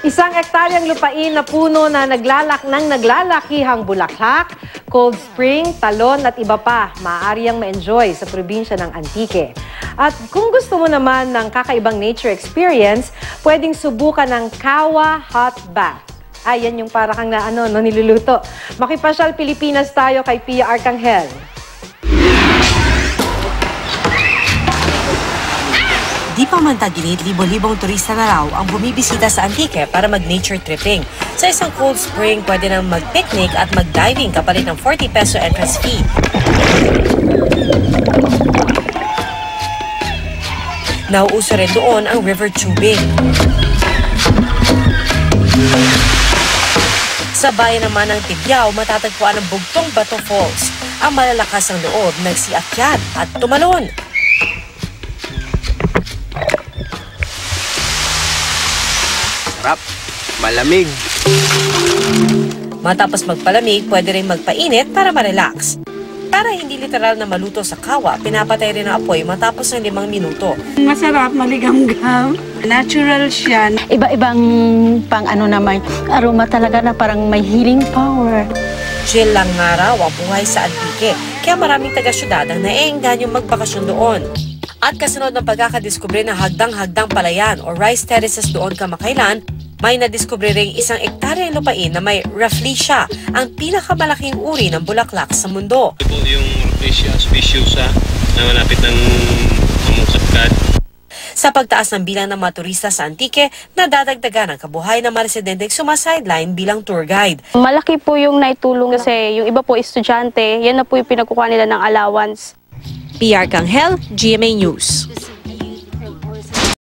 Isang ektaryang lupain na puno na naglalakihang bulaklak, cold spring, talon at iba pa, maaari ang ma-enjoy sa probinsya ng Antique. At kung gusto mo naman ng kakaibang nature experience, pwedeng subukan ng Kawa Hot Bath. Yan yung para kang niluluto. Makipasyal Pilipinas tayo kay Pia Arcangel. Di pa man tag-init, libo-libong turista na raw ang bumibisita sa Antique para mag-nature tripping. Sa isang cold spring, pwede nang mag-picnic at mag-diving kapalit ng 40 peso entrance fee. Nauuso rin doon ang river tubing. Sa bayan naman ng Tigyao, matatagpuan ang Bugtong Bato Falls. Ang malalakas ang loob, nagsiakyat at tumalon. Sarap, malamig. Matapos magpalamig, pwede rin magpainit para ma-relax. Para hindi literal na maluto sa kawa, pinapatay rin ang apoy matapos ng 5 minuto. Masarap, maligamgam. Natural siya. Iba-ibang naman, aroma talaga na parang may healing power. Chill lang nga raw ang buhay sa Antique, kaya maraming taga-syudad ang naiengganyo magbakasyon doon. At kasunod ng pagkakadiskubre ng hagdang-hagdang palayan o rice terraces doon kamakailan, may nadiskubre ring isang ektaryang lupain na may Rafflesia, ang pinakamalaking uri ng bulaklak sa mundo. Ito yung Rafflesia speciosa na malapit ng Amungsapkad. Sa pagtaas ng bilang ng mga turista sa Antique, nadadagdagan ang kabuhay ng mga residenteng sumasideline bilang tour guide. Malaki po yung naitulong kasi yung iba po estudyante, yan na po yung pinagkukuha nila ng allowance. Pia Arcangel, GMA News.